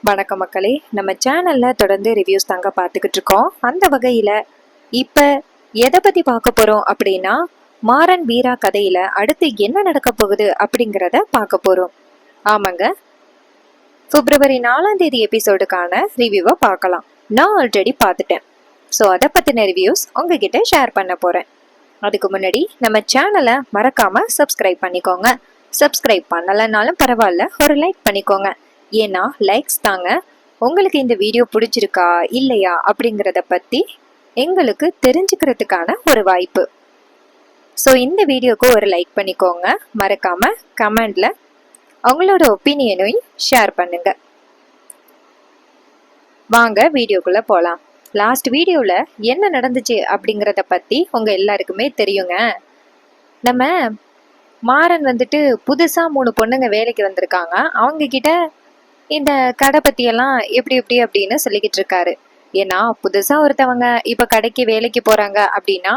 வணக்கம் மக்களே, நம்ம சேனல்ல தொடர்ந்து ரிவ்யூஸ் தாங்க பார்த்துக்கிட்டு இருக்கோம். அந்த வகையில இப்ப எதை பத்தி பார்க்க போறோம் அப்படின்னா, மாறன் வீரா கதையில அடுத்து என்ன நடக்க போகுது அப்படிங்கிறத பார்க்க போறோம். ஆமாங்க, பிப்ரவரி 4ஆம் தேதி எபிசோடுக்கான ரிவ்யூவை பார்க்கலாம். நான் ஆல்ரெடி பார்த்துட்டேன். ஸோ அதை பத்தின ரிவ்யூஸ் உங்ககிட்ட ஷேர் பண்ண போறேன். அதுக்கு முன்னாடி நம்ம சேனலை மறக்காம சப்ஸ்கிரைப் பண்ணிக்கோங்க. சப்ஸ்கிரைப் பண்ணலைன்னாலும் பரவாயில்ல, ஒரு லைக் பண்ணிக்கோங்க. ஏன்னா லைக்ஸ் தாங்க உங்களுக்கு இந்த வீடியோ பிடிச்சிருக்கா இல்லையா அப்படிங்கிறத பற்றி எங்களுக்கு தெரிஞ்சுக்கிறதுக்கான ஒரு வாய்ப்பு. ஸோ இந்த வீடியோக்கு ஒரு லைக் பண்ணிக்கோங்க. மறக்காம கமெண்ட்ல உங்களோட ஒப்பீனியனையும் ஷேர் பண்ணுங்க. வாங்க வீடியோக்குள்ள போகலாம். லாஸ்ட் வீடியோவில் என்ன நடந்துச்சு அப்படிங்கிறத பற்றி உங்கள் எல்லாருக்குமே தெரியுங்க. நம்ம மாறன் வந்துட்டு புதுசாக 3 பொண்ணுங்க வேலைக்கு வந்திருக்காங்க. அவங்க கிட்ட இந்த கடை பற்றியெல்லாம் எப்படி எப்படி அப்படின்னு சொல்லிக்கிட்டு இருக்காரு. ஏன்னா புதுசாக ஒருத்தவங்க இப்போ கடைக்கு வேலைக்கு போகிறாங்க அப்படின்னா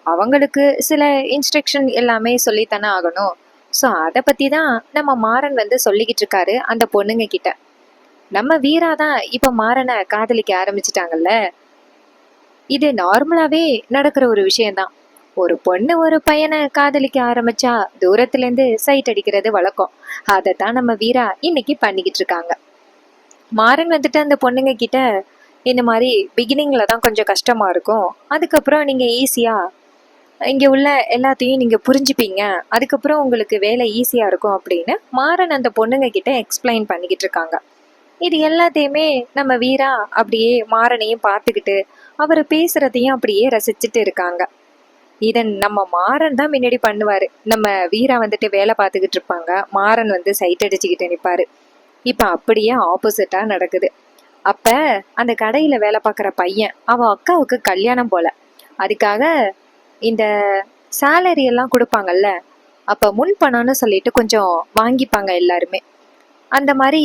அவங்களுக்கு சில இன்ஸ்ட்ரக்ஷன் எல்லாமே சொல்லித்தானே ஆகணும். ஸோ அதை பற்றி தான் நம்ம மாறன் வந்து சொல்லிக்கிட்டு இருக்காரு அந்த பொண்ணுங்க கிட்ட. நம்ம வீரா தான் இப்போ மாறனை காதலிக்க ஆரம்பிச்சிட்டாங்கல்ல. இது நார்மலாகவே நடக்கிற ஒரு விஷயம்தான். ஒரு பொண்ணு ஒரு பையனை காதலிக்க ஆரம்பிச்சா தூரத்துலேருந்து சைட் அடிக்கிறது வழக்கம். அதைத்தான் நம்ம வீரா இன்னைக்கு பண்ணிக்கிட்டு இருக்காங்க. மாறன் வந்துட்டு அந்த பொண்ணுங்க கிட்ட இந்த மாதிரி பிகினிங்ல தான் கொஞ்சம் கஷ்டமா இருக்கும், அதுக்கப்புறம் நீங்க ஈஸியா இங்க உள்ள எல்லாத்தையும் நீங்க புரிஞ்சுப்பீங்க, அதுக்கப்புறம் உங்களுக்கு வேலை ஈஸியா இருக்கும் அப்படின்னு மாறன் அந்த பொண்ணுங்க கிட்ட எக்ஸ்பிளைன் பண்ணிக்கிட்டு இருக்காங்க. இது எல்லாத்தையுமே நம்ம வீரா அப்படியே மாறனையும் பார்த்துக்கிட்டு அவர் பேசுறதையும் அப்படியே ரசிச்சுட்டு இருக்காங்க. இதன் நம்ம மாறன் தான் முன்னாடி பண்ணுவாரு. நம்ம வீரா வந்துட்டு வேலை பார்த்துக்கிட்டு இருப்பாங்க, மாறன் வந்து சைட் அடிச்சுக்கிட்டு நிற்பாரு. இப்போ அப்படியே ஆப்போசிட்டா நடக்குது. அப்ப அந்த கடையில வேலை பார்க்குற பையன் அவன் அக்காவுக்கு கல்யாணம் போல, அதுக்காக இந்த சேலரி எல்லாம் கொடுப்பாங்கல்ல, அப்ப முன் பணம்னு சொல்லிட்டு கொஞ்சம் வாங்கிப்பாங்க எல்லாருமே. அந்த மாதிரி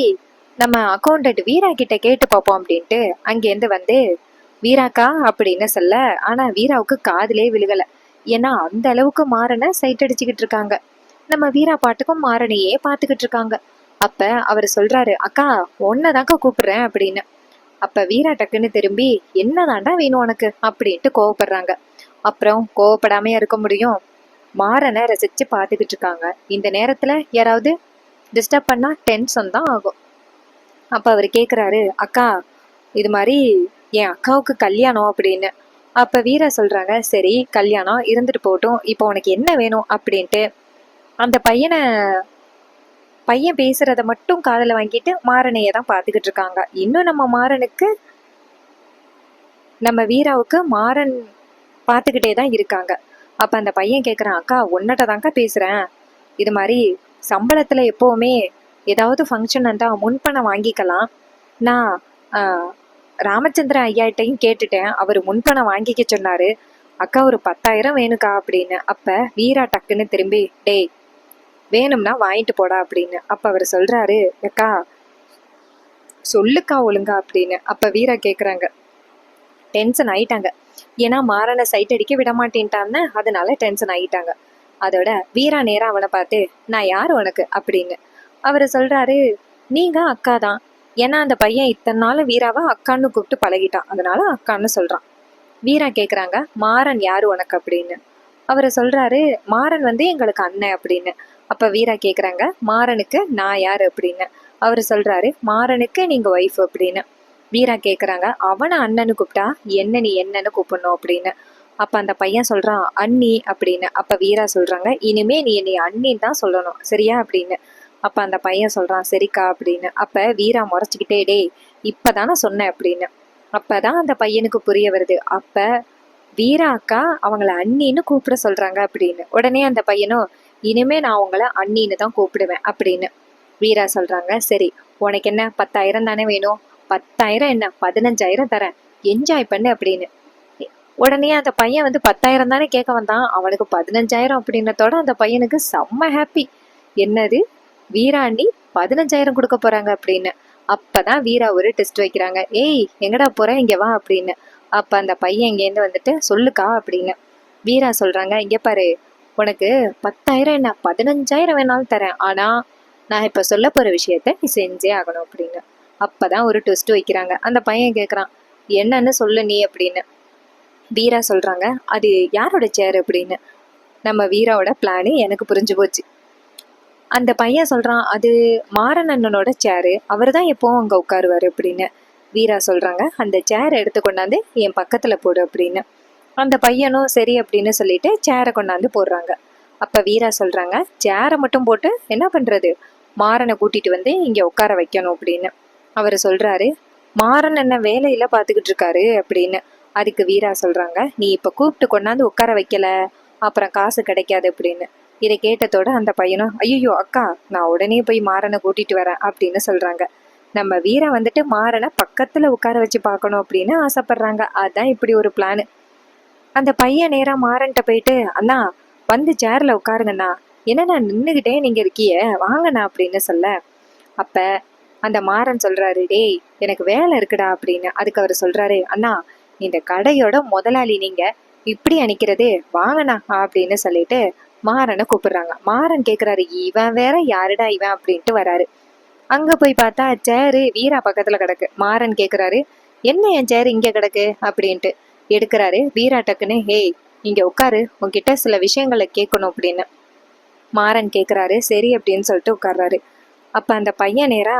நம்ம அக்கௌண்டன்ட் வீரா கிட்ட கேட்டு பார்ப்போம் அப்படின்ட்டு அங்கேருந்து வந்து வீராக்கா அப்படின்னு சொல்ல, ஆனா வீராவுக்கு காதிலே விழுகல. ஏன்னா அந்த அளவுக்கு மாறனை சைட் அடிச்சுக்கிட்டு இருக்காங்க. நம்ம வீரா பாட்டுக்கும் மாறனையே பார்த்துக்கிட்டு இருக்காங்க. அப்ப அவர் சொல்றாரு, அக்கா ஒன்னதாக்கா கூப்பிடுறேன் அப்படின்னு. அப்ப வீரா டக்குன்னு திரும்பி, என்னதாண்டா வேணும் உனக்கு அப்படின்ட்டு கோவப்படுறாங்க. அப்புறம் கோவப்படாமையா இருக்க முடியும்? மாறனை ரசிச்சு பார்த்துக்கிட்டு இருக்காங்க. இந்த நேரத்துல யாராவது டிஸ்டர்ப் பண்ணா டென்ஷன் தான் ஆகும். அப்ப அவர் கேக்குறாரு, அக்கா இது மாதிரி என் அக்காவுக்கு கல்யாணம் அப்படின்னு. அப்ப வீரா சொல்றாங்க, சரி கல்யாணம் இருந்துட்டு போட்டும், இப்போ உனக்கு என்ன வேணும் அப்படின்ட்டு அந்த பையன் பேசுறத மட்டும் காதுல வாங்கிட்டு மாறனையே தான் பார்த்துக்கிட்டு இருக்காங்க. இன்னும் நம்ம வீராவுக்கு மாறன் பார்த்துக்கிட்டே தான் இருக்காங்க. அப்ப அந்த பையன் கேட்குறான், அக்கா உன்னட்ட தாங்க்கா பேசுறேன், இது மாதிரி சம்பளத்துல எப்பவுமே ஏதாவது ஃபங்க்ஷன் வந்தால் முன்பணம் வாங்கிக்கலாம். நான் ராமச்சந்திரன் ஐயாட்டையும் கேட்டுட்டேன், அவர் முன்பணம் வாங்கிக்க சொன்னாரு. அக்கா ஒரு 10,000 வேணுக்கா அப்படின்னு. அப்ப வீரா டக்குன்னு திரும்பி, டேய் வேணும்னா வாங்கிட்டு போடா அப்படின்னு. அப்ப அவர் சொல்றாரு, அக்கா சொல்லுக்கா ஒழுங்கா அப்படின்னு. அப்ப வீரா கேக்குறாங்க, டென்ஷன் ஆயிட்டாங்க. ஏன்னா மாறனை சைட் அடிக்க விட மாட்டேன்ட்டான்னு, அதனால டென்ஷன் ஆகிட்டாங்க. அதோட வீரா நேரா அவனை பார்த்து, நான் யார் உனக்கு அப்படின்னு. அவர் சொல்றாரு, நீங்க அக்கா தான். ஏன்னா அந்த பையன் இத்தனை நாள் வீராவை அக்கான்னு கூப்பிட்டு பழகிட்டான், அதனால அக்கான்னு சொல்றான். வீரா கேக்குறாங்க, மாறன் யாரு உனக்கு அப்படின்னு. அவர் சொல்றாரு, மாறன் வந்து எங்களுக்கு அண்ணன் அப்படின்னு. அப்ப வீரா கேக்குறாங்க, மாறனுக்கு நான் யாரு அப்படின்னு. அவர் சொல்றாரு, மாறனுக்கு நீங்க ஒய்ஃப் அப்படின்னு. வீரா கேக்குறாங்க, அவனை அண்ணன்னு கூப்பிட்டா என்ன நீ என்னன்னு கூப்பிடணும் அப்படின்னு. அப்ப அந்த பையன் சொல்றான், அண்ணி அப்படின்னு. அப்ப வீரா சொல்றாங்க, இனிமே நீ என்னை அண்ணின்னு தான் சொல்லணும், சரியா அப்படின்னு. அப்ப அந்த பையன் சொல்றான், சரிக்கா அப்படின்னு. அப்ப வீரா முறைச்சிக்கிட்டே, டேய் இப்பதானே சொன்னேன் அப்படின்னு. அப்பதான் அந்த பையனுக்கு புரிய வருது, அப்ப வீரா அக்கா அவங்கள அண்ணின்னு கூப்பிட சொல்றாங்க அப்படின்னு. உடனே அந்த பையனும், இனிமே நான் உங்களை அண்ணின்னு தான் கூப்பிடுவேன் அப்படின்னு. வீரா சொல்றாங்க, சரி உனக்கு என்ன 10,000 தானே வேணும், 10,000 என்ன 15,000 தரேன், என்ஜாய் பண்ணு அப்படின்னு. உடனே அந்த பையன் வந்து 10,000 தானே கேட்க வந்தான், அவனுக்கு 15,000 அப்படின்னதோட அந்த பையனுக்கு செம்ம ஹாப்பி. என்னது, வீரா அண்ணி 15,000 கொடுக்க போறாங்க அப்படின்னு. அப்பதான் வீரா ஒரு டெஸ்ட் வைக்கிறாங்க, ஏய் எங்கடா போற, இங்க வா அப்படின்னு. அப்ப அந்த பையன் இங்கேருந்து வந்துட்டு, சொல்லுக்கா அப்படின்னு. வீரா சொல்றாங்க, இங்க பாரு உனக்கு 10,000 என்ன 15,000 வேணாலும் தரேன், ஆனா நான் இப்ப சொல்ல போற விஷயத்த நீ செஞ்சே ஆகணும் அப்படின்னு. அப்பதான் ஒரு ட்விஸ்ட் வைக்கிறாங்க. அந்த பையன் கேட்குறான், என்னன்னு சொல்லு நீ அப்படின்னு. வீரா சொல்றாங்க, அது யாரோட சேர் அப்படின்னு. நம்ம வீராவோட பிளானு எனக்கு புரிஞ்சு போச்சு. அந்த பையன் சொல்றான், அது மாறன் அண்ணனோட சேரு, அவர் தான் எப்போவும் அங்கே உட்காருவாரு அப்படின்னு. வீரா சொல்றாங்க, அந்த சேரை எடுத்து கொண்டாந்து என் பக்கத்துல போடு அப்படின்னு. அந்த பையனும் சரி அப்படின்னு சொல்லிட்டு சேரை கொண்டாந்து போடுறாங்க. அப்ப வீரா சொல்றாங்க, சேரை மட்டும் போட்டு என்ன பண்றது, மாறனை கூட்டிட்டு வந்து இங்க உட்கார வைக்கணும் அப்படின்னு. அவர் சொல்றாரு, மாறன் என்ன வேலையில பாத்துக்கிட்டு இருக்காரு அப்படின்னு. அதுக்கு வீரா சொல்றாங்க, நீ இப்ப கூப்பிட்டு கொண்டாந்து உட்கார வைக்கல அப்புறம் காசு கிடைக்காது அப்படின்னு. இதை கேட்டதோட அந்த பையனும், ஐயோ அக்கா, நான் உடனே போய் மாறனை கூட்டிட்டு வரேன் அப்படின்னு சொல்றாங்க. நம்ம வீரா வந்துட்டு மாறனை பக்கத்துல உட்கார வச்சு பார்க்கணும் அப்படின்னு ஆசைப்படுறாங்க. அதான் இப்படி ஒரு பிளானு. அந்த பையன் நேரா மாறன்ட்ட போயிட்டு, அண்ணா வந்து சேர்ல உட்காருங்கண்ணா, என்னண்ணா நின்னுகிட்டே நீங்க இருக்கிய, வாங்கண்ணா அப்படின்னு சொல்ல. அப்ப அந்த மாறன் சொல்றாரு, டேய் எனக்கு வேலை இருக்குடா அப்படின்னு. அதுக்கு அவர் சொல்றாரு, அண்ணா இந்த கடையோட முதலாளி நீங்க, இப்படி அணிக்கிறது, வாங்கண்ணா அப்படின்னு சொல்லிட்டு மாறனை கூப்பிடுறாங்க. மாறன் கேக்குறாரு, இவன் வேற யாருடா இவன் அப்படின்ட்டு வராரு. அங்க போய் பார்த்தா சேரு வீரா பக்கத்துல கிடக்கு. மாறன் கேக்குறாரு, என்ன என் சேரு இங்க கிடக்கு அப்படின்ட்டு. எடுக்கிறாரு. வீரா டக்குன்னு, ஹேய் இங்க உட்காரு, உன்கிட்ட சில விஷயங்களை கேட்கணும் அப்படின்னு. மாறன் கேக்குறாரு, சரி அப்படின்னு சொல்லிட்டு உட்கார்றாரு. அப்ப அந்த பையன் நேரா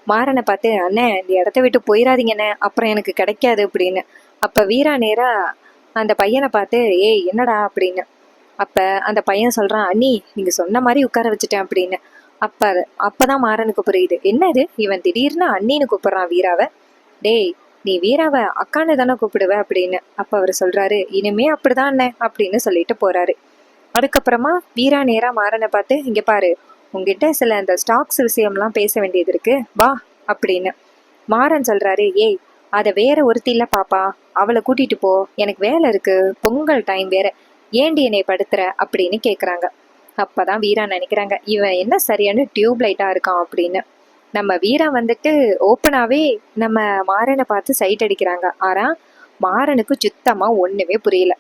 மாறனை பார்த்து, அண்ணே இந்த இடத்த விட்டு போயிடாதீங்கண்ணே, அப்புறம் எனக்கு கிடைக்காது அப்படின்னு. அப்ப வீரா நேரா அந்த பையனை பார்த்து, ஏய் என்னடா அப்படின்னு. அப்ப அந்த பையன் சொல்றான், அண்ணி நீங்க சொன்ன மாதிரி உட்கார வச்சுட்டேன் அப்படின்னு. அப்பதான் மாறனுக்கு புரியுது, என்னது இவன் திடீர்னு அண்ணின்னு கூப்பிடுறான் வீராவை. டேய் நீ வீராவை அக்கான்னு தானே கூப்பிடுவ அப்படின்னு. அப்ப அவர் சொல்றாரு, இனிமே அப்படிதான் அண்ணே அப்படின்னு சொல்லிட்டு போறாரு. அதுக்கப்புறமா வீரா நேரா மாறனை பார்த்து, இங்க பாரு, உங்ககிட்ட சில அந்த ஸ்டாக்ஸ் விஷயம்லாம் பேச வேண்டியது இருக்கு, வா அப்படின்னு. மாறன் சொல்றாரு, ஏய் அதை வேற ஒருத்தி இல்ல பாப்பா, அவளை கூட்டிட்டு போ, எனக்கு வேலை இருக்கு, பொங்கல் டைம் வேற, ஏண்டி என்னை படுத்துற அப்படின்னு கேக்குறாங்க. அப்பதான் வீரா நினைக்கிறாங்க, இவன் என்ன சரியான டியூப் லைட்டா இருக்கான் அப்படின்னு. நம்ம வீரா வந்துட்டு ஓப்பனாவே நம்ம மாறனை பார்த்து சைட் அடிக்கிறாங்க. ஆனா மாறனுக்கு சுத்தமா ஒண்ணுமே புரியல.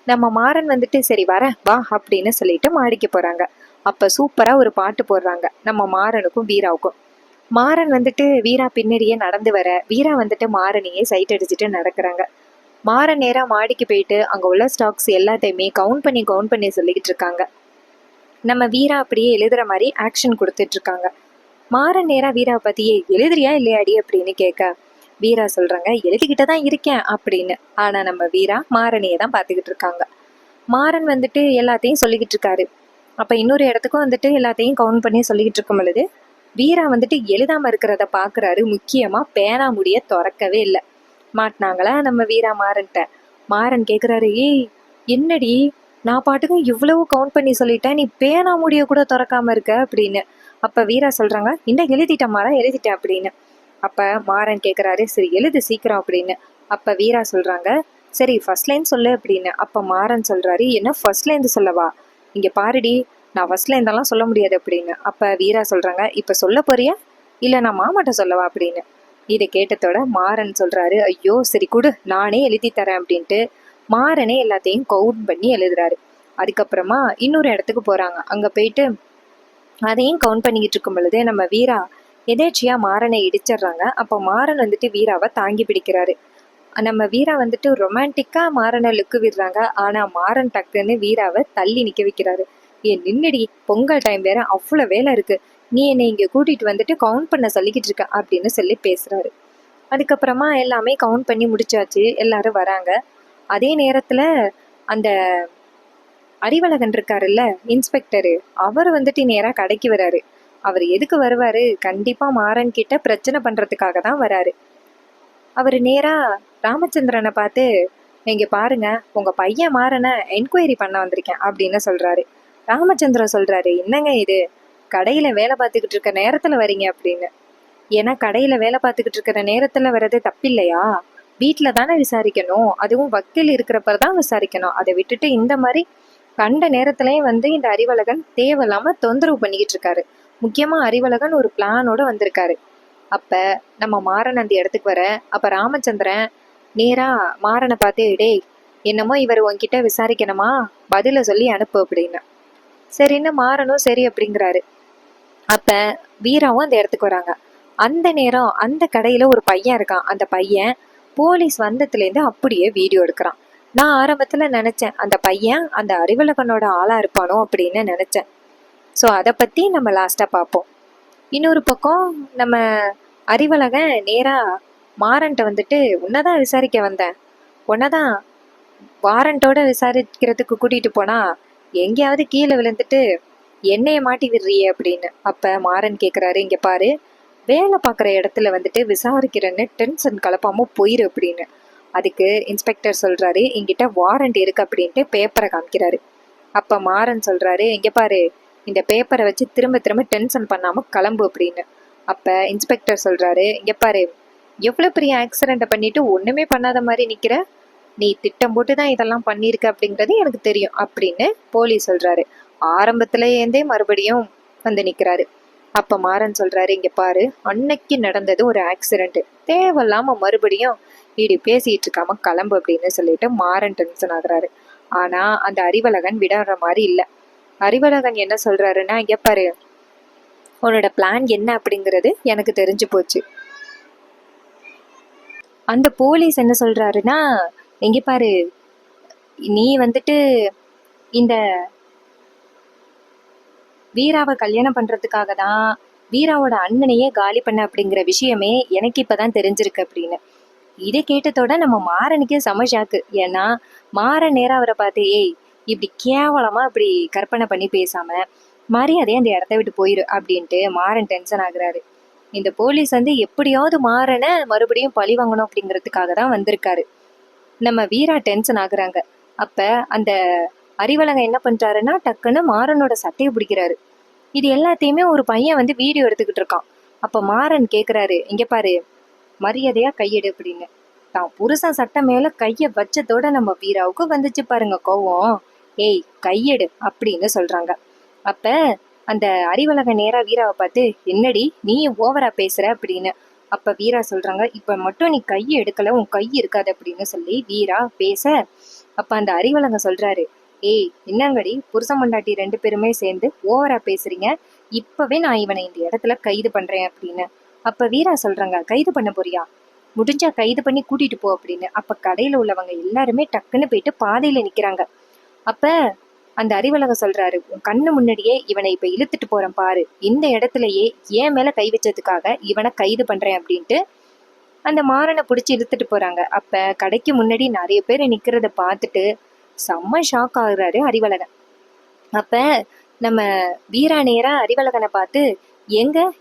நம்ம மாறன் வந்துட்டு சரி வர வா அப்படின்னு சொல்லிட்டு மாடிக்கு போறாங்க. அப்ப சூப்பரா ஒரு பாட்டு போடுறாங்க நம்ம மாறனுக்கும் வீராவுக்கும். மாறன் வந்துட்டு வீரா பின்னாடியே நடந்து வர, வீரா வந்துட்டு மாறனையே சைட் அடிச்சுட்டு நடக்கிறாங்க. மாறன் நேரா மாடிக்கு போயிட்டு அங்க உள்ள ஸ்டாக்ஸ் எல்லாத்தையுமே கவுண்ட் பண்ணி சொல்லிக்கிட்டு இருக்காங்க. நம்ம வீரா அப்படியே எழுதுற மாதிரி ஆக்ஷன் கொடுத்துட்டு இருக்காங்க. மாறன் நேரா வீராவை பத்தியே, எழுதுறியா இல்லையாடி அப்படின்னு கேட்க, வீரா சொல்றாங்க, எழுதிக்கிட்ட தான் இருக்கேன் அப்படின்னு. ஆனா நம்ம வீரா மாறனையே தான் பாத்துக்கிட்டு இருக்காங்க. மாறன் வந்துட்டு எல்லாத்தையும் சொல்லிக்கிட்டு இருக்காரு. அப்ப இன்னொரு இடத்துக்கும் வந்துட்டு எல்லாத்தையும் கவுண்ட் பண்ணி சொல்லிக்கிட்டு இருக்கும் பொழுது வீரா வந்துட்டு எழுதாம இருக்கிறத பாக்குறாரு. முக்கியமா பேனா முடிய திறக்கவே இல்லை. மாட்டினாங்களா நம்ம வீரா மாறன்ட்ட. மாறன் கேக்குறாரு, ஏய் என்னடி, நான் பாட்டுக்கும் இவ்வளவு கவுண்ட் பண்ணி சொல்லிட்டேன், நீ பேனா முடிய கூட திறக்காம இருக்க அப்படின்னு. அப்ப வீரா சொல்றாங்க, இன்னும் எழுதிட்டேன் மாறா, எழுதிட்டேன் அப்படின்னு. அப்ப மாறன் கேக்குறாரு, சரி எழுது சீக்கிரம் அப்படின்னு. அப்ப வீரா சொல்றாங்க, சரி ஃபர்ஸ்ட் லைன் சொல்லு அப்படின்னு. அப்ப மாறன் சொல்றாரு, என்ன ஃபர்ஸ்ட் லைன் சொல்லவா, இங்க பாருடி, நான் ஃபர்ஸ்ட் லைன் எல்லாம் சொல்ல முடியாது அப்படின்னு. அப்ப வீரா சொல்றாங்க, இப்ப சொல்ல போறியா இல்ல நான் மாமாட்ட சொல்லவா அப்படின்னு. இதை கேட்டதோட மாறன் சொல்றாரு, ஐயோ சரி கொடு நானே எழுதி தரேன் அப்படின்ட்டு மாறனே எல்லாத்தையும் கவுண்ட் பண்ணி எழுதுறாரு. அதுக்கப்புறமா இன்னொரு இடத்துக்கு போறாங்க. அங்க போயிட்டு அதையும் கவுண்ட் பண்ணிக்கிட்டு இருக்கும் பொழுது நம்ம வீரா எதேச்சியா மாறனை இடிச்சிடுறாங்க. அப்போ மாறன் வந்துட்டு வீராவை தாங்கி பிடிக்கிறாரு. நம்ம வீரா வந்துட்டு ரொமான்டிக்கா மாறனை லுக்கு விடுறாங்க. ஆனா மாறன் டக்குன்னு வீராவை தள்ளி நிக்க வைக்கிறாரு. ஏன் நின்னடி, பொங்கல் டைம் வேற, அவ்வளவு வேலை இருக்கு, நீ என்னை இங்க கூட்டிட்டு வந்துட்டு கவுண்ட் பண்ண சொல்லிக்கிட்டு இருக்க அப்படின்னு சொல்லி பேசுறாரு. அதுக்கப்புறமா எல்லாமே கவுண்ட் பண்ணி முடிச்சாச்சு, எல்லாரும் வராங்க. அதே நேரத்துல அந்த அறிவழகன் இருக்காருல்ல இன்ஸ்பெக்டரு, அவர் வந்துட்டு நேரா கடைக்கு வராரு. அவர் எதுக்கு வருவாரு, கண்டிப்பா மாறன் கிட்ட பிரச்சனை பண்றதுக்காக தான் வராரு. அவரு நேரா ராமச்சந்திரனை பார்த்து, இங்க பாருங்க, உங்க பையன் மாறனை என்கொயரி பண்ண வந்திருக்கேன் அப்படின்னு சொல்றாரு. ராமச்சந்திரன் சொல்றாரு, என்னங்க இது, கடையில வேலை பார்த்துக்கிட்டு இருக்க நேரத்துல வரீங்க அப்படின்னு. ஏன்னா கடையில வேலை பார்த்துக்கிட்டு இருக்கிற நேரத்துல வர்றது தப்பில்லையா, வீட்டுல தானே விசாரிக்கணும், அதுவும் வக்கீல் இருக்கிறப்பதான் விசாரிக்கணும். அதை விட்டுட்டு இந்த மாதிரி கண்ட நேரத்திலயும் வந்து இந்த அறிவழகன் தேவையில்லாம தொந்தரவு பண்ணிக்கிட்டு இருக்காரு. முக்கியமா அறிவழகன் ஒரு பிளானோட வந்திருக்காரு. அப்ப நம்ம மாறன் அந்த இடத்துக்கு வர, அப்ப ராமச்சந்திரன் நேரா மாறனை பார்த்து, டேய் என்னமோ இவர் உன்கிட்ட விசாரிக்கணுமா, பதில சொல்லி அனுப்பு அப்படின்னு. சரின்னு மாறனும் சரி அப்படிங்கிறாரு. அப்ப வீராவும் அந்த இடத்துக்கு வராங்க. அந்த நேரம் அந்த கடையில ஒரு பையன் இருக்கான். அந்த பையன் போலீஸ் வந்ததுலேருந்து அப்படியே வீடியோ எடுக்கிறான். நான் ஆரம்பத்துல நினைச்சேன் அந்த பையன் அந்த அறிவழகனோட ஆளா இருப்பானோ அப்படின்னு நினைச்சேன். ஸோ அதை பத்தி நம்ம லாஸ்டா பார்ப்போம். இன்னொரு பக்கம் நம்ம அறிவழகன் நேரா மாறன்ட்ட வந்துட்டு உன்னதான் விசாரிக்க வந்தேன், உன்னதான் வாரண்டோட விசாரிக்கிறதுக்கு கூட்டிட்டு போனா எங்கேயாவது கீழே விழுந்துட்டு என்னைய மாட்டி விடுறியே அப்படின்னு. அப்ப மாறன் கேக்குறாரு, இங்க பாரு, வேலை பார்க்குற இடத்துல வந்துட்டு விசாரிக்கிறேன்னு டென்ஷன் கலப்பாம போயிரு அப்படின்னு. அதுக்கு இன்ஸ்பெக்டர் சொல்றாரு, என்கிட்ட வாரண்ட் இருக்கு அப்படின்ட்டு பேப்பரை காமிக்கிறாரு. அப்ப மாறன் சொல்றாரு, இங்க பாரு, இந்த பேப்பரை வச்சு திரும்ப திரும்ப டென்ஷன் பண்ணாம கிளம்பு அப்படின்னு. அப்ப இன்ஸ்பெக்டர் சொல்றாரு, இங்க பாரு, எவ்வளவு பெரிய ஆக்சிடென்ட்டை பண்ணிட்டு ஒண்ணுமே பண்ணாத மாதிரி நிக்கிற, நீ திட்டம் போட்டு தான் இதெல்லாம் பண்ணியிருக்க அப்படிங்கிறது எனக்கு தெரியும் அப்படின்னு போலீஸ் சொல்றாரு. ஆரம்பத்துல இருந்தே மறுபடியும் வந்து நிக்கிறாரு. அப்ப மாறன் சொல்றாரு, இங்க பாரு, அன்னைக்கு நடந்தது ஒரு ஆக்சிடென்ட், தேவையில்லாம மறுபடியும் இப்படி பேசிட்டு இருக்காம கிளம்பு அப்படின்னு சொல்லிட்டு மாறன் டென்ஷன் ஆகுறாரு. ஆனா அந்த அறிவழகன் விடுற மாதிரி இல்ல. அறிவழகன் என்ன சொல்றாருன்னா, இங்க பாரு, உன்னோட பிளான் என்ன அப்படிங்கிறது எனக்கு தெரிஞ்சு போச்சு. அந்த போலீஸ் என்ன சொல்றாருன்னா, எங்க பாரு, நீ வந்துட்டு இந்த வீராவை கல்யாணம் பண்றதுக்காக தான் வீராவோட அண்ணனையே காலி பண்ண அப்படிங்கிற விஷயமே எனக்கு இப்பதான் தெரிஞ்சிருக்கு அப்படின்னு. இதை கேட்டதோட நம்ம மாறனுக்கே செம ஷாக்கு. ஏன்னா மாறன் நேரம் அவரை பார்த்து, ஏய், இப்படி கேவலமா இப்படி கற்பனை பண்ணி பேசாம மரியாதையே அந்த இடத்த விட்டு போயிரு அப்படின்ட்டு மாறன் டென்ஷன் ஆகுறாரு. இந்த போலீஸ் வந்து எப்படியாவது மாறனை மறுபடியும் பழி வாங்கணும் அப்படிங்கிறதுக்காக தான் வந்திருக்காரு. நம்ம வீரா டென்ஷன் ஆகுறாங்க. அப்ப அந்த அறிவழகன் என்ன பண்றாருன்னா, டக்குன்னு மாறனோட சட்டையை பிடிக்கிறாரு. இது எல்லாத்தையுமே ஒரு பையன் வந்து வீடியோ எடுத்துக்கிட்டு இருக்கான். அப்ப மாறன் கேக்குறாரு, இங்க பாரு, மரியாதையா கையெடு அப்படின்னு. தான் புருஷன் சட்டை மேல கைய வச்சதோட நம்ம வீராவுக்கு வந்துச்சு பாருங்க கோவம். ஏய், கையெடு அப்படின்னு சொல்றாங்க. அப்ப அந்த அறிவழகன் நேரா வீராவை பார்த்து, என்னடி நீ ஓவரா பேசுற அப்படின்னு. அப்ப வீரா சொல்றாங்க, இப்ப மட்டும் நீ கையை எடுக்கல, உன் கை இருக்காது அப்படின்னு சொல்லி வீரா பேச, அப்ப அந்த அறிவழகன் சொல்றாரு, ஏய், என்னங்கடி புருஷன் பொண்டாட்டி 2 பேருமே சேர்ந்து ஓவரா பேசுறீங்க, இப்பவே நான் இவனை இந்த இடத்துல கைது பண்றேன் அப்படின்னு. அப்ப வீரா சொல்றாங்க, கைது பண்ண போறியா, முடிஞ்சா கைது பண்ணி கூட்டிட்டு போ அப்படின்னு. அப்ப கடையில உள்ளவங்க எல்லாருமே டக்குன்னு போயிட்டு பாதையில நிக்கிறாங்க. அப்ப அந்த அறிவழகன் சொல்றாரு, உன் கண்ணு முன்னாடியே இவனை இப்ப இழுத்துட்டு போறேன் பாரு, இந்த இடத்துலயே ஏன் மேல கை வச்சதுக்காக இவனை கைது பண்றேன் அப்படின்ட்டு அந்த மாறனை பிடிச்சி இழுத்துட்டு போறாங்க. அப்ப கடைக்கு முன்னாடி நிறைய பேர் நிக்கிறத பார்த்துட்டு செம்ம ஷாக் ஆகுறாரு அறிவழகன். அப்ப நம்ம வீரா நேரா அறிவழகனை பார்த்து,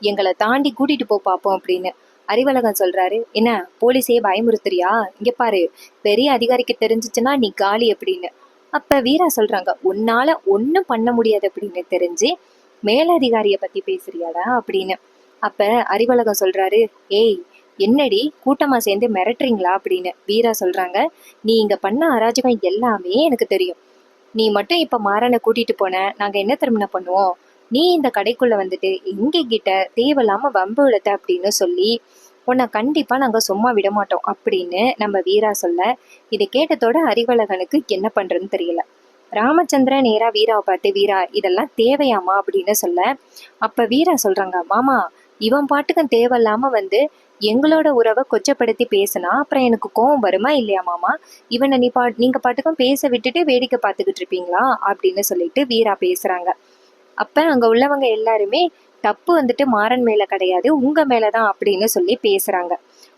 எங்களை தாண்டி கூட்டிட்டு போ பாப்போம் அப்படின்னு. அறிவழகன் சொல்றாரு, என்ன போலீஸே பயமுறுத்துறியா, இங்க பாரு, பெரிய அதிகாரிக்கு தெரிஞ்சிச்சுன்னா நீ காலி அப்படின்னு. அப்ப வீரா சொல்றாங்க, உன்னால ஒன்னும் பண்ண முடியாது அப்படின்னு தெரிஞ்சு மேலதிகாரிய பத்தி பேசுறியாடா அப்படின்னு. அப்ப அறிவழகன் சொல்றாரு, ஏய், என்னடி கூட்டமா சேர்ந்து மிரட்டுறீங்களா அப்படின்னு. வீரா சொல்றாங்க, நீ இங்க பண்ண அராஜகம் எல்லாமே எனக்கு தெரியும், நீ மட்டும் இப்ப மாறனை கூட்டிட்டு போன நாங்க என்ன திரும்ப பண்ணுவோம், நீ இந்த கடைக்குள்ள வந்துட்டு எங்க கிட்ட தேவையில்லாம வம்பு இழுத்த அப்படின்னு சொல்லி உன்னை கண்டிப்பா நாங்க சும்மா விட மாட்டோம் அப்படின்னு நம்ம வீரா சொல்ல, இதை கேட்டதோட அறிவழகனுக்கு என்ன பண்றதுன்னு தெரியல. ராமச்சந்திரன் நேரா வீராவை பார்த்து, வீரா, இதெல்லாம் தேவையாமா அப்படின்னு சொல்ல, அப்ப வீரா சொல்றாங்க, மாமா, இவன் பாட்டுக்கும் தேவையில்லாம வந்து எங்களோட உறவை கொச்சப்படுத்தி பேசினா அப்புறம் எனக்கு கோவம் வருமா இல்லையா மாமா, இவனை நீங்க பாட்டுக்கும் பேச விட்டுட்டு வேடிக்கை பார்த்துக்கிட்டு இருப்பீங்களா அப்படின்னு சொல்லிட்டு வீரா பேசுறாங்க. அப்ப அங்க உள்ளவங்க எல்லாருமே தப்பு வந்துட்டு மாறன் மேல கிடையாது, உங்க மேலதான் அப்படின்னு சொல்லி பேசுறாங்க.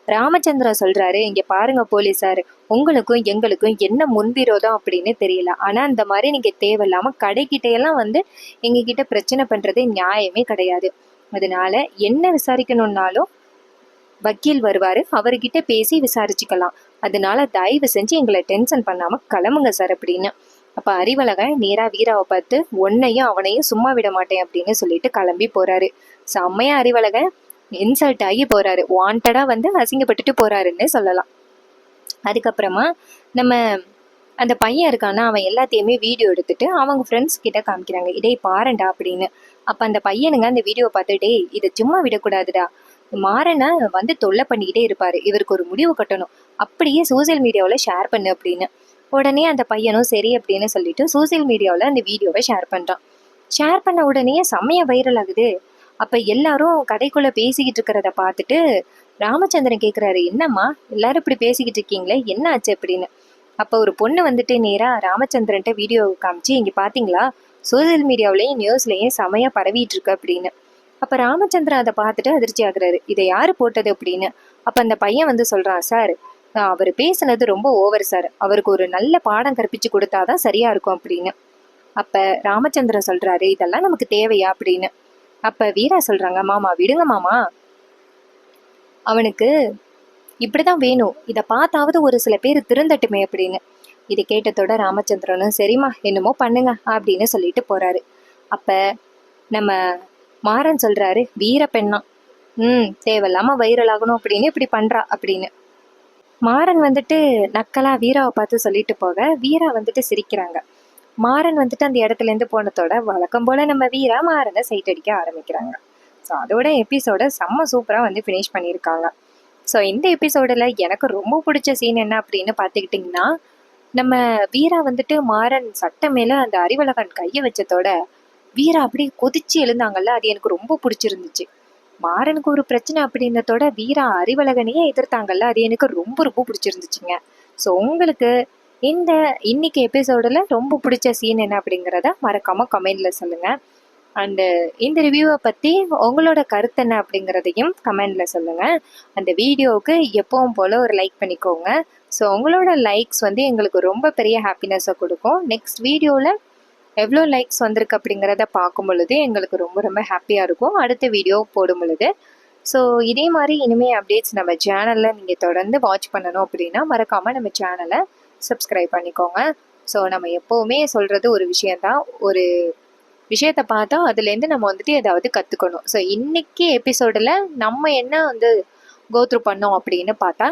ராமச்சந்திரன் சொல்றாரு, இங்க பாருங்க போலீஸார், உங்களுக்கும் எங்களுக்கும் என்ன முன்விரோதம் அப்படின்னு தெரியல, ஆனா இந்த மாதிரி நீங்க தேவையில்லாம கடைக்கிட்ட எல்லாம் வந்து எங்க கிட்ட பிரச்சனை பண்றது நியாயமே கிடையாது. அதனால என்ன விசாரிக்கணும்னாலும் வக்கீல் வருவாரு, அவர்கிட்ட பேசி விசாரிச்சுக்கலாம், அதனால தயவு செஞ்சு எங்களை டென்ஷன் பண்ணாம கிளம்புங்க சார் அப்படின்னு. அப்ப அறிவழகன் நேரா வீராவை பார்த்து, உன்னையும் அவனையும் சும்மா விட மாட்டேன் அப்படின்னு சொல்லிட்டு கிளம்பி போறாரு. செம்மையா அறிவழகன் இன்சல்ட் ஆகி போறாரு, வாண்டடா வந்து அசிங்கப்பட்டுட்டு போறாருன்னு சொல்லலாம். அதுக்கப்புறமா நம்ம அந்த பையன் இருக்கானா, அவன் எல்லாத்தையுமே வீடியோ எடுத்துட்டு அவங்க ஃப்ரெண்ட்ஸ் கிட்ட காமிக்கிறாங்க, இடே பாருண்டா அப்படின்னு. அப்ப அந்த பையனுங்க அந்த வீடியோ பார்த்துட்டே, இதை சும்மா விடக்கூடாதுடா, மாறனை வந்து தொல்லை பண்ணிக்கிட்டே இருப்பாரு, இவருக்கு ஒரு முடிவு கட்டணும், அப்படியே சோசியல் மீடியாவில் ஷேர் பண்ணு அப்படின்னு. உடனே அந்த பையனும் சரி அப்படின்னு சொல்லிட்டு சோசியல் மீடியாவில் அந்த வீடியோவை ஷேர் பண்ணுறான். ஷேர் பண்ண உடனே செம்மையா வைரல் ஆகுது. அப்ப எல்லாரும் கடைக்குள்ள பேசிக்கிட்டு இருக்கிறத பார்த்துட்டு ராமச்சந்திரன் கேக்குறாரு, என்னம்மா எல்லாரும் இப்படி பேசிக்கிட்டு இருக்கீங்களே, என்ன ஆச்சு அப்படின்னு. அப்ப ஒரு பொண்ணு வந்துட்டு நேரா ராமச்சந்திரன்ட்ட வீடியோ காமிச்சு, இங்க பாத்தீங்களா, சோசியல் மீடியாவிலையும் நியூஸ்லயும் செமையா பரவிட்டு இருக்கு அப்படின்னு. அப்ப ராமச்சந்திரன் அதை பார்த்துட்டு அதிர்ச்சி ஆகுறாரு, இதை யாரு போட்டது அப்படின்னு. அப்ப அந்த பையன் வந்து சொல்றான், சார் அவர் பேசுனது ரொம்ப ஓவர் சார், அவருக்கு ஒரு நல்ல பாடம் கற்பிச்சு கொடுத்தாதான் சரியா இருக்கும் அப்படின்னு. அப்ப ராமச்சந்திரன் சொல்றாரு, இதெல்லாம் நமக்கு தேவையா அப்படின்னு. அப்ப வீரா சொல்றாங்க, மாமா விடுங்க மாமா, அவனுக்கு இப்படிதான் வேணும், இதை பார்த்தாவது ஒரு சில பேர் திருந்தட்டுமே அப்படின்னு. இது கேட்டதோட ராமச்சந்திரனும் சரிம்மா என்னமோ பண்ணுங்க அப்படின்னு சொல்லிட்டு போறாரு. அப்ப நம்ம மாறன் சொல்றாரு, வீர பெண்ணா தேவையில்லாம வைரல் ஆகணும் அப்படின்னு இப்படி பண்றா அப்படின்னு. மாறன் வந்துட்டு நக்கலா வீராவை பார்த்து சொல்லிட்டு போக வீரா வந்துட்டு சிரிக்கிறாங்க. மாறன் வந்துட்டு அந்த இடத்துல இருந்து போனதோட வழக்கம் போல நம்ம வீரா மாறனை சைட் அடிக்க ஆரம்பிக்கிறாங்க. ஸோ அதோட எபிசோட செம்ம சூப்பரா வந்து ஃபினிஷ் பண்ணியிருக்காங்க. ஸோ இந்த எபிசோடில் எனக்கு ரொம்ப பிடிச்ச சீன் என்ன அப்படின்னு பார்த்துக்கிட்டிங்கன்னா, நம்ம வீரா வந்துட்டு மாறன் சட்டை மேலே அந்த அறிவழகன் கையை வச்சதோட வீரா அப்படியே கொதிச்சு எழுந்தாங்கல்ல, அது எனக்கு ரொம்ப பிடிச்சிருந்துச்சு. மாறனுக்கு ஒரு பிரச்சனை அப்படின்னதோட வீரா அறிவழகனையே எதிர்த்தாங்கல்ல, அது எனக்கு ரொம்ப ரொம்ப பிடிச்சிருந்துச்சுங்க. ஸோ உங்களுக்கு இந்த இன்னைக்கு எபிசோடில் ரொம்ப பிடிச்ச சீன் என்ன அப்படிங்கிறத மறக்காம கமெண்ட்ல சொல்லுங்க. அண்டு இந்த ரிவ்யூவை பற்றி உங்களோட கருத்து என்ன அப்படிங்கிறதையும் கமெண்டில் சொல்லுங்கள். அந்த வீடியோவுக்கு எப்பவும் போல் ஒரு லைக் பண்ணிக்கோங்க. ஸோ உங்களோட லைக்ஸ் வந்து எங்களுக்கு ரொம்ப பெரிய ஹாப்பினஸை கொடுக்கும். நெக்ஸ்ட் வீடியோவில் எவ்வளோ லைக்ஸ் வந்திருக்கு அப்படிங்கிறத பார்க்கும் பொழுது எங்களுக்கு ரொம்ப ரொம்ப ஹாப்பியாக இருக்கும் அடுத்த வீடியோ போடும் பொழுது. ஸோ இதே மாதிரி இனிமேல் அப்டேட்ஸ் நம்ம சேனலில் நீங்கள் தொடர்ந்து வாட்ச் பண்ணணும் அப்படின்னா மறக்காமல் நம்ம சேனலை சப்ஸ்கிரைப் பண்ணிக்கோங்க. ஸோ நம்ம எப்போவுமே சொல்கிறது ஒரு விஷயந்தான், ஒரு விஷயத்த பார்த்தா அதுலேருந்து நம்ம வந்துட்டு ஏதாவது கற்றுக்கணும். ஸோ இன்னைக்கு எபிசோடில் நம்ம என்ன வந்து கோத்ரூ பண்ணோம் அப்படின்னு பார்த்தா,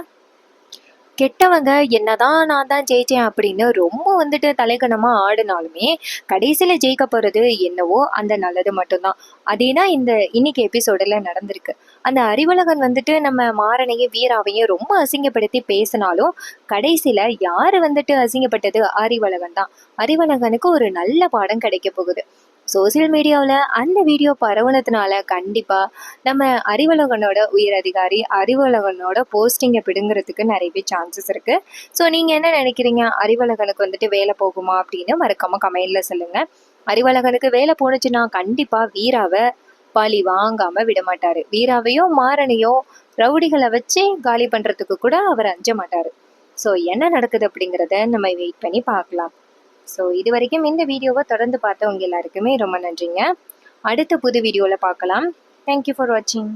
கெட்டவங்க என்னதான் நான் தான் ஜெயிச்சேன் அப்படின்னு ரொம்ப வந்துட்டு தலைகணமாக ஆடினாலுமே கடைசியில் ஜெயிக்க போகிறது என்னவோ அந்த நல்லது மட்டும்தான். அதே தான் இந்த இன்னைக்கு எபிசோடில் நடந்திருக்கு. அந்த அறிவழகன் வந்துட்டு நம்ம மாறனையும் வீராவையும் ரொம்ப அசிங்கப்படுத்தி பேசினாலும் கடைசியில் யார் வந்துட்டு அசிங்கப்பட்டது, அறிவழகன் தான். அறிவழகனுக்கு ஒரு நல்ல பாடம் கிடைக்க போகுது. சோசியல் மீடியாவில் அந்த வீடியோ பரவுனதுனால கண்டிப்பாக நம்ம அறிவழகனோட உயர் அதிகாரி அறிவழகனோட போஸ்டிங்கை பிடுங்கிறதுக்கு நிறையவே சான்சஸ் இருக்குது. ஸோ நீங்கள் என்ன நினைக்கிறீங்க, அறிவழகனுக்கு வந்துட்டு வேலை போகுமா அப்படின்னு மறக்காமல் கமெண்டில் சொல்லுங்கள். அறிவழகனுக்கு வேலை போணுச்சுன்னா கண்டிப்பாக வீராவை பழி வாங்காமல் விட மாட்டார். வீராவையும் மாறனையும் ரவுடிகளை வச்சு காலி பண்ணுறதுக்கு கூட அவர் அஞ்ச மாட்டார். ஸோ என்ன நடக்குது அப்படிங்கிறத நம்ம வெயிட் பண்ணி பார்க்கலாம். ஸோ இது வரைக்கும் இந்த வீடியோவை தொடர்ந்து பார்த்தவங்க எல்லாருக்குமே ரொம்ப நன்றிங்க. அடுத்த புது வீடியோவில் பார்க்கலாம். தேங்க்யூ ஃபார் வாட்சிங்.